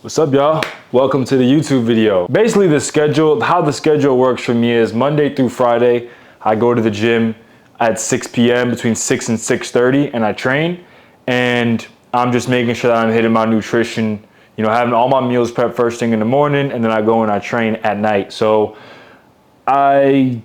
What's up, y'all? Welcome to the YouTube video. Basically, how the schedule works for me is Monday through Friday, I go to the gym at 6 p.m. between 6 and 6:30 and I train. And I'm just making sure that I'm hitting my nutrition, having all my meals prepped first thing in the morning, and then I go and I train at night. So I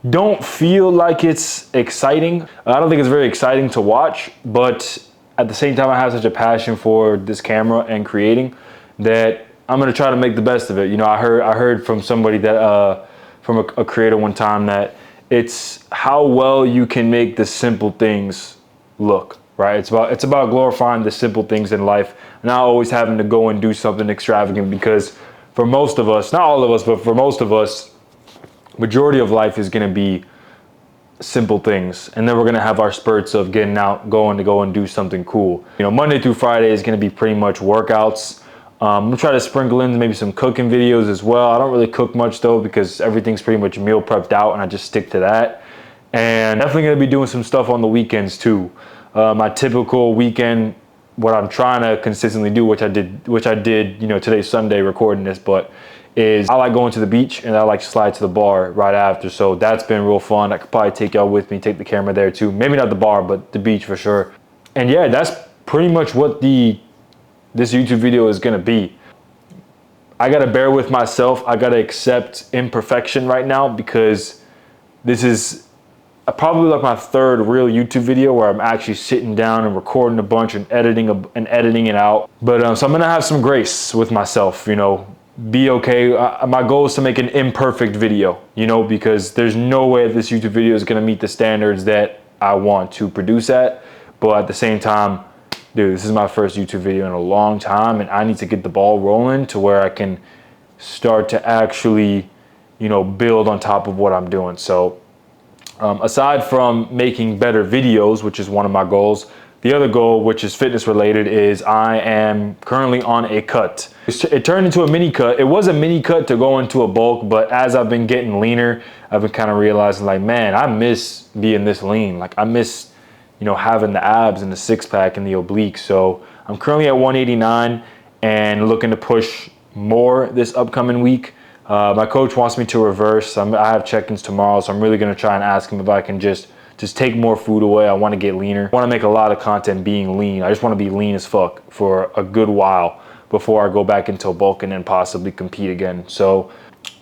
don't feel like it's exciting. I don't think it's very exciting to watch, but at the same time, I have such a passion for this camera and creating that I'm gonna try to make the best of it. I heard from somebody that from a creator one time that it's how well you can make the simple things look, right? It's about glorifying the simple things in life, not always having to go and do something extravagant, because for most of us, not all of us, but for most of us, majority of life is gonna be simple things, and then we're gonna have our spurts of getting out, going to go and do something cool. Monday through Friday is gonna be pretty much workouts. I'm gonna try to sprinkle in maybe some cooking videos as well. I don't really cook much though, because everything's pretty much meal prepped out and I just stick to that. And definitely gonna be doing some stuff on the weekends too. My typical weekend, what I'm trying to consistently do, which I did, today's Sunday recording this, but is I like going to the beach and I like to slide to the bar right after. So that's been real fun. I could probably take y'all with me, take the camera there too. Maybe not the bar, but the beach for sure. And yeah, that's pretty much what this YouTube video is gonna be. I gotta bear with myself. I gotta accept imperfection right now, because this is probably like my third real YouTube video where I'm actually sitting down and recording a bunch and editing it out. But so I'm gonna have some grace with myself, be okay. My goal is to make an imperfect video, because there's no way this YouTube video is gonna meet the standards that I want to produce at. But at the same time, dude, this is my first YouTube video in a long time, and I need to get the ball rolling to where I can start to actually, build on top of what I'm doing. So aside from making better videos, which is one of my goals, the other goal, which is fitness related, is I am currently on a cut. It turned into a mini cut. It was a mini cut to go into a bulk, but as I've been getting leaner, I've been kind of realizing, like, man, I miss being this lean. Like, I miss having the abs and the six pack and the obliques. So I'm currently at 189 and looking to push more this upcoming week. My coach wants me to reverse. I have check-ins tomorrow, so I'm really gonna try and ask him if I can just take more food away. I wanna get leaner. I wanna make a lot of content being lean. I just wanna be lean as fuck for a good while before I go back into a bulk and then possibly compete again. So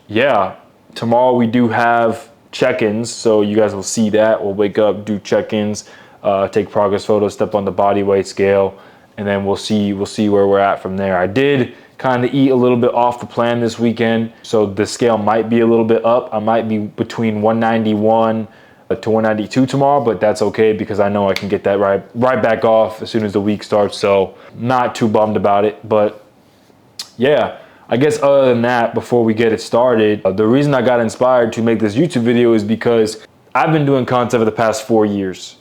yeah, tomorrow we do have check-ins, so you guys will see that. We'll wake up, do check-ins, take progress photos, step on the body weight scale, and then we'll see where we're at from there. I did kind of eat a little bit off the plan this weekend, so the scale might be a little bit up. I might be between 191 to 192 tomorrow, but that's okay, because I know I can get that right back off as soon as the week starts. So not too bummed about it. But yeah, I guess other than that, before we get it started, the reason I got inspired to make this YouTube video is because I've been doing content for the past 4 years.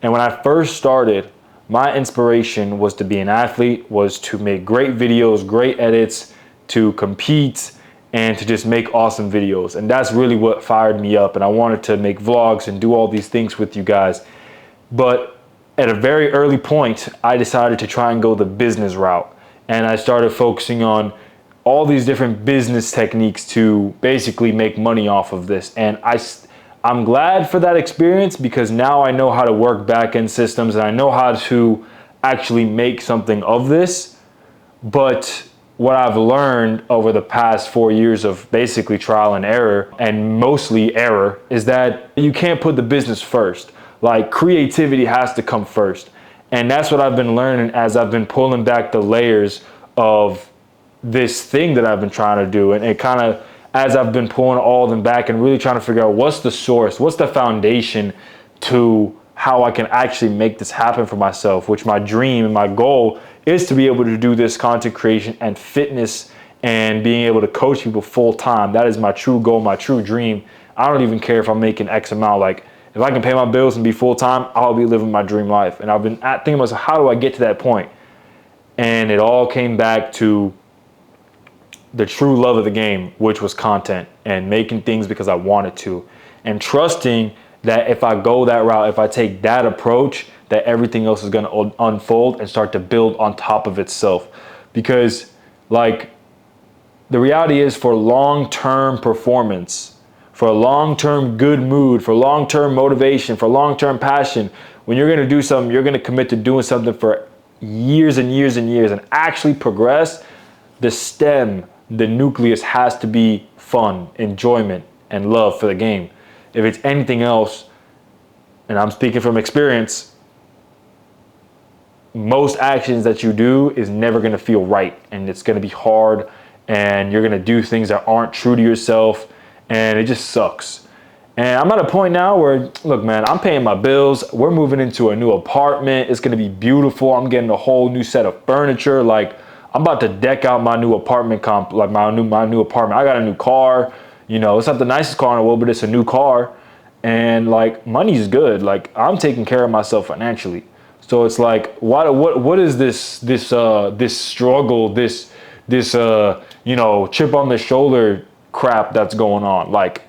And when I first started, my inspiration was to be an athlete, was to make great videos, great edits, to compete, and to just make awesome videos. And that's really what fired me up. And I wanted to make vlogs and do all these things with you guys. But at a very early point, I decided to try and go the business route. And I started focusing on all these different business techniques to basically make money off of this. And I'm glad for that experience, because now I know how to work back-end systems and I know how to actually make something of this. But what I've learned over the past 4 years of basically trial and error, and mostly error, is that you can't put the business first. Like, creativity has to come first. And that's what I've been learning as I've been pulling back the layers of this thing that I've been trying to do. And it kind of, as I've been pulling all of them back and really trying to figure out what's the source, what's the foundation to how I can actually make this happen for myself, which my dream and my goal is to be able to do this content creation and fitness and being able to coach people full time. That is my true goal, my true dream. I don't even care if I'm making X amount. Like, if I can pay my bills and be full time, I'll be living my dream life. And I've been thinking about, how do I get to that point? And it all came back to the true love of the game, which was content and making things because I wanted to, and trusting that if I go that route, if I take that approach, that everything else is going to unfold and start to build on top of itself. Because Like, the reality is, for long-term performance, for a long-term good mood, for long-term motivation, for long-term passion, when you're going to do something, you're going to commit to doing something for years and years and years and actually progress. The stem, the nucleus has to be fun, enjoyment, and love for the game. If it's anything else, and I'm speaking from experience, most actions that you do is never going to feel right, and it's going to be hard, and you're going to do things that aren't true to yourself, and it just sucks. And I'm at a point now where, look, man, I'm paying my bills. We're moving into a new apartment. It's going to be beautiful. I'm getting a whole new set of furniture. Like, I'm about to deck out my new apartment my new apartment. I got a new car. You know, it's not the nicest car in the world, but it's a new car. And like, money's good. Like, I'm taking care of myself financially. So it's like, what is this struggle, this you know, chip on the shoulder crap that's going on? Like,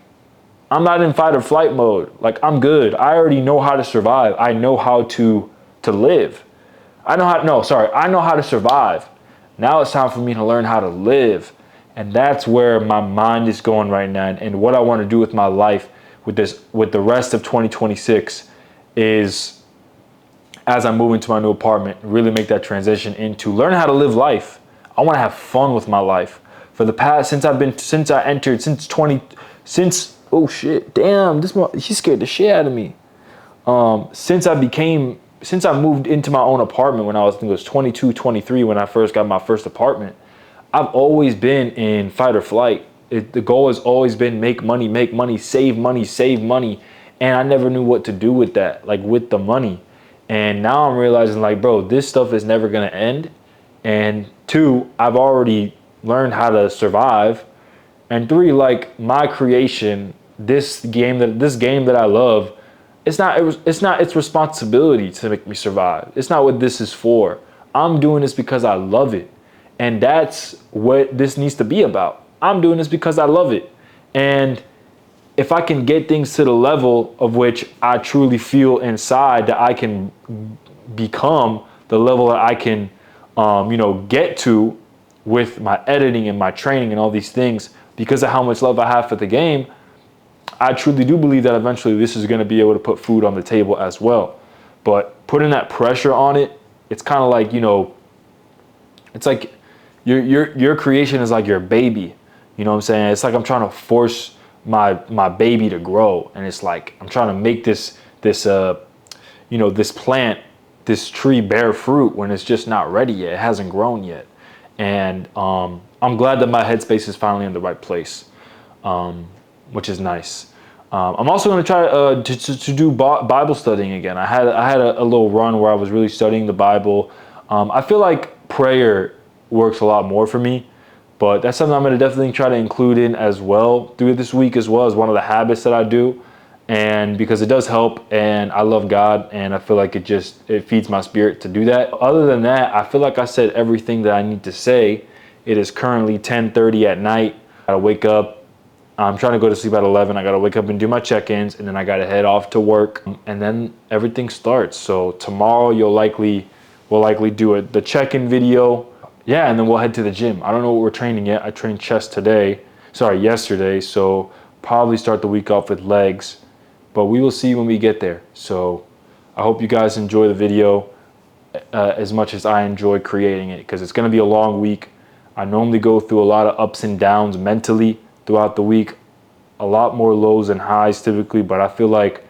I'm not in fight or flight mode. Like, I'm good. I already know how to survive. I know how to live. I know how to survive. Now it's time for me to learn how to live. And that's where my mind is going right now. And what I want to do with my life, with the rest of 2026, is, as I move into my new apartment, really make that transition into learn how to live life. I want to have fun with my life. For the past, oh shit, damn, he scared the shit out of me. Since I moved into my own apartment when I think it was 22, 23, when I first got my first apartment, I've always been in fight or flight. The goal has always been make money, save money. And I never knew what to do with that, like with the money. And now I'm realizing, like, bro, this stuff is never gonna end. And 2, I've already learned how to survive. And 3, like, my creation, this game that I love, it's not its responsibility to make me survive. It's not what this is for. I'm doing this because I love it. And that's what this needs to be about. I'm doing this because I love it. And if I can get things to the level of which I truly feel inside that I can become, the level that I can, get to with my editing and my training and all these things, because of how much love I have for the game, I truly do believe that eventually this is going to be able to put food on the table as well. But putting that pressure on it, it's kind of like, it's like your creation is like your baby. You know what I'm saying? It's like I'm trying to force my baby to grow, and it's like I'm trying to make this plant, this tree bear fruit when it's just not ready yet. It hasn't grown yet. And I'm glad that my headspace is finally in the right place, which is nice. I'm also going to try to do Bible studying again. I had a little run where I was really studying the Bible. I feel like prayer works a lot more for me, but that's something I'm going to definitely try to include in as well through this week, as well as one of the habits that I do. And because it does help, and I love God, and I feel like it feeds my spirit to do that. Other than that, I feel like I said everything that I need to say. It is currently 10:30 at night. I gotta wake up. I'm trying to go to sleep at 11. I gotta wake up and do my check-ins, and then I gotta head off to work, and then everything starts. So tomorrow we'll likely do the check-in video. Yeah, and then we'll head to the gym. I don't know what we're training yet. I trained chest yesterday, so probably start the week off with legs. But we will see when we get there. So I hope you guys enjoy the video as much as I enjoy creating it, because it's going to be a long week. I normally go through a lot of ups and downs mentally throughout the week, a lot more lows and highs typically, but I feel like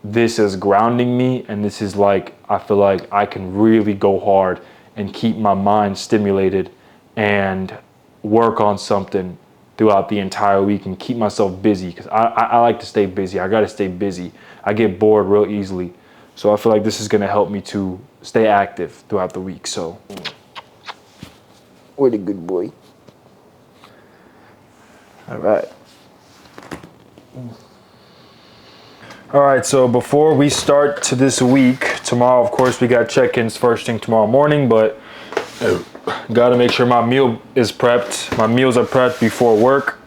this is grounding me, and this is like, I feel like I can really go hard and keep my mind stimulated and work on something throughout the entire week and keep myself busy, because I like to stay busy. I got to stay busy. I get bored real easily. So I feel like this is going to help me to stay active throughout the week. So, we're the good boy. All right. All right, so before we start to this week, tomorrow, of course, we got check-ins first thing tomorrow morning, but got to make sure my meal is prepped. My meals are prepped before work.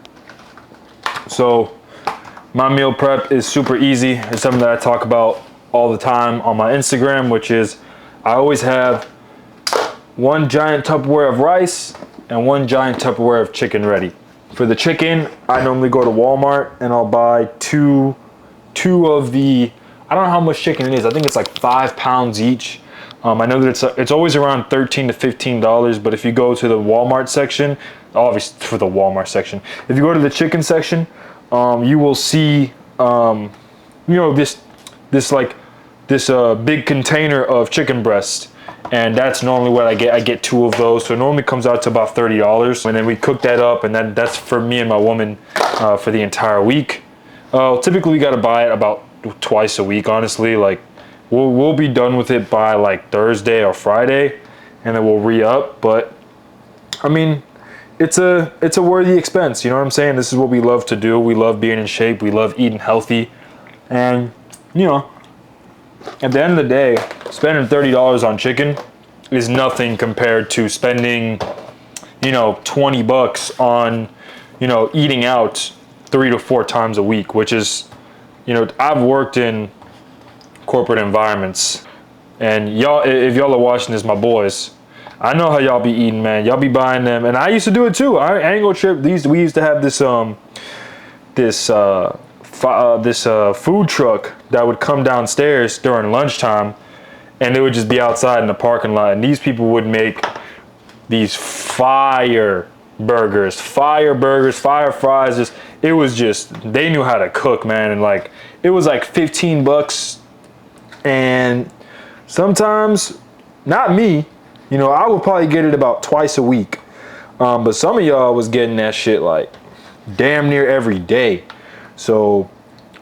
So my meal prep is super easy. It's something that I talk about all the time on my Instagram, which is I always have one giant Tupperware of rice, and 1 giant Tupperware of chicken ready. For the chicken, I normally go to Walmart and I'll buy two of the, I don't know how much chicken it is. I think it's like 5 pounds each. I know that it's always around $13 to $15, but if you go to the Walmart section, obviously for the Walmart section, if you go to the chicken section, you will see, you know, this big container of chicken breast, and that's normally what I get. I get 2 of those, so it normally comes out to about $30, and then we cook that up, and that's for me and my woman for the entire week. Typically, we gotta buy it about twice a week, honestly. Like, we'll be done with it by like Thursday or Friday, and then we'll re-up. But I mean, it's a worthy expense. You know what I'm saying? This is what we love to do. We love being in shape. We love eating healthy, and you know, at the end of the day, spending $30 on chicken is nothing compared to spending, you know, $20 on, you know, eating out 3 to 4 times a week, which is, you know, I've worked in corporate environments, and y'all, if y'all are watching this, my boys, I know how y'all be eating, man. Y'all be buying them, and I used to do it too. I ain't gonna trip. We used to have this food truck that would come downstairs during lunchtime, and they would just be outside in the parking lot, and these people would make these fire burgers, fire fries. It was just, they knew how to cook, man. And like, it was like $15, and sometimes, not me, you know, I would probably get it about twice a week, but some of y'all was getting that shit like damn near every day. So,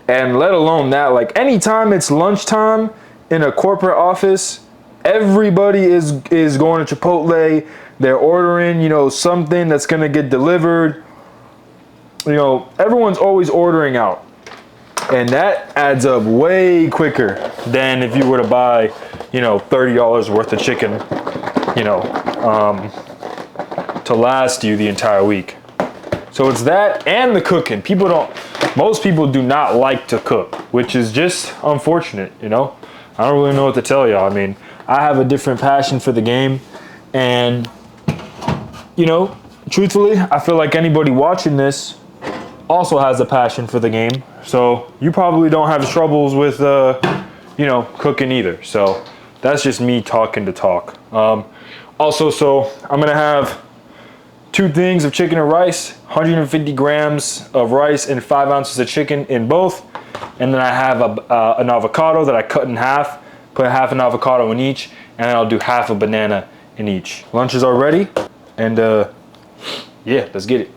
and let alone that, like anytime it's lunchtime in a corporate office, everybody is going to Chipotle. They're ordering, you know, something that's gonna get delivered. You know, everyone's always ordering out, and that adds up way quicker than if you were to buy, you know, $30 worth of chicken, you know, to last you the entire week. So it's that and the cooking. Most people do not like to cook, which is just unfortunate, you know. I don't really know what to tell y'all. I mean, I have a different passion for the game, and you know, truthfully, I feel like anybody watching this also has a passion for the game. So you probably don't have troubles with, you know, cooking either. So that's just me talking to talk. Also, so I'm gonna have 2 things of chicken and rice, 150 grams of rice and 5 ounces of chicken in both. And then I have an avocado that I cut in half, put half an avocado in each, and then I'll do half a banana in each. Lunches are ready, and yeah, let's get it.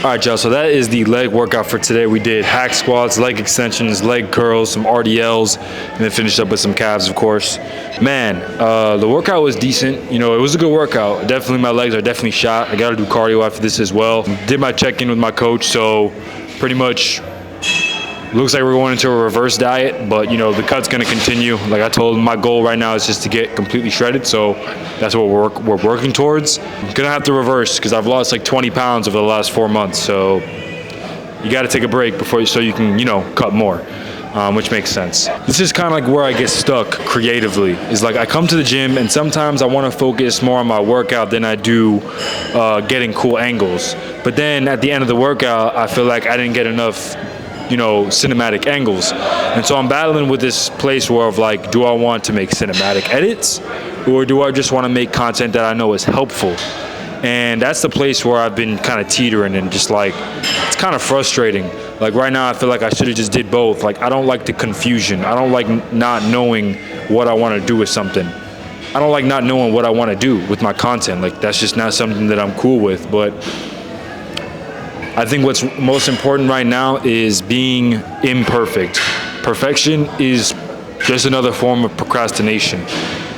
All right, y'all, so that is the leg workout for today. We did hack squats, leg extensions, leg curls, some RDLs, and then finished up with some calves, of course. Man, the workout was decent. You know, it was a good workout. Definitely, my legs are definitely shot. I got to do cardio after this as well. Did my check-in with my coach, so pretty much looks like we're going into a reverse diet, but you know, the cut's gonna continue. Like I told him, my goal right now is just to get completely shredded, so that's what we're working towards. I'm gonna have to reverse because I've lost like 20 pounds over the last 4 months, so you gotta take a break so you can, you know, cut more, which makes sense. This is kind of like where I get stuck creatively. Is like I come to the gym and sometimes I wanna focus more on my workout than I do getting cool angles. But then at the end of the workout, I feel like I didn't get enough, you know, cinematic angles. And so I'm battling with this place where of like, do I want to make cinematic edits or do I just want to make content that I know is helpful? And that's the place where I've been kind of teetering and just like, it's kind of frustrating. Like right now, I feel like I should have just did both. Like I don't like the confusion. I don't like not knowing what I want to do with something. I don't like not knowing what I want to do with my content. Like that's just not something that I'm cool with. But I think what's most important right now is being imperfect. Perfection is just another form of procrastination.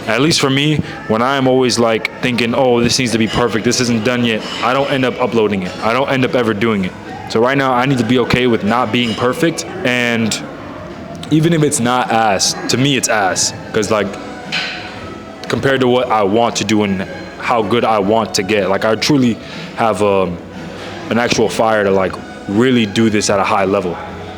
At least for me, when I'm always like thinking, oh, this needs to be perfect, this isn't done yet, I don't end up uploading it. I don't end up ever doing it. So right now I need to be okay with not being perfect, and even if it's not ass, to me it's ass. Because like, compared to what I want to do and how good I want to get, like I truly have an actual fire to like really do this at a high level.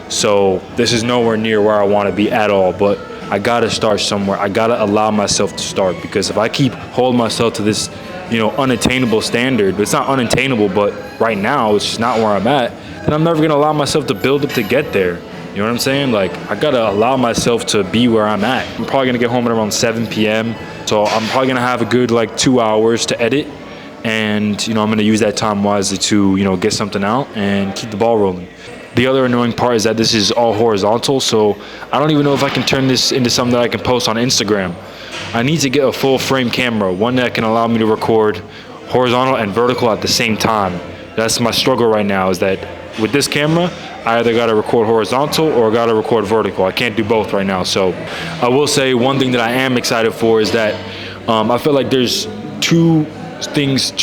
So this is nowhere near where I want to be at all, but I gotta start somewhere. I gotta allow myself to start, because if I keep holding myself to this, you know, unattainable standard, it's not unattainable, but right now it's just not where I'm at, then I'm never gonna allow myself to build up to get there. You know what I'm saying? Like I gotta allow myself to be where I'm at. I'm probably gonna get home at around 7 p.m. So I'm probably gonna have a good like 2 hours to edit. And, you know, I'm going to use that time wisely to, you know, get something out and keep the ball rolling. The other annoying part is that this is all horizontal, so I don't even know if I can turn this into something that I can post on Instagram. I need to get a full frame camera, one that can allow me to record horizontal and vertical at the same time. That's my struggle right now, is that with this camera, I either got to record horizontal or got to record vertical. I can't do both right now. So I will say one thing that I am excited for is that I feel like there's two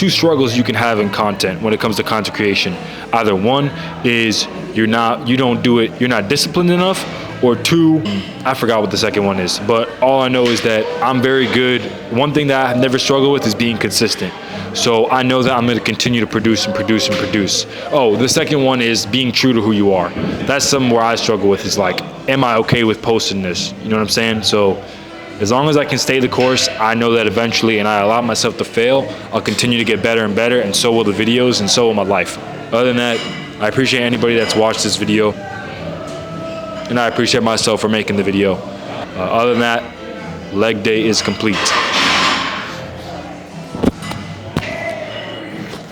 struggles you can have in content when it comes to content creation. Either one is you're not disciplined enough, or two, I forgot what the second one is, but all I know is that I'm very good. One thing that I've never struggled with is being consistent. So I know that I'm going to continue to produce and produce and produce. Oh, the second one is being true to who you are. That's something where I struggle with, is like, am I okay with posting this? You know what I'm saying? So as long as I can stay the course, I know that eventually, and I allow myself to fail, I'll continue to get better and better, and so will the videos, and so will my life. Other than that, I appreciate anybody that's watched this video, and I appreciate myself for making the video. Other than that, leg day is complete.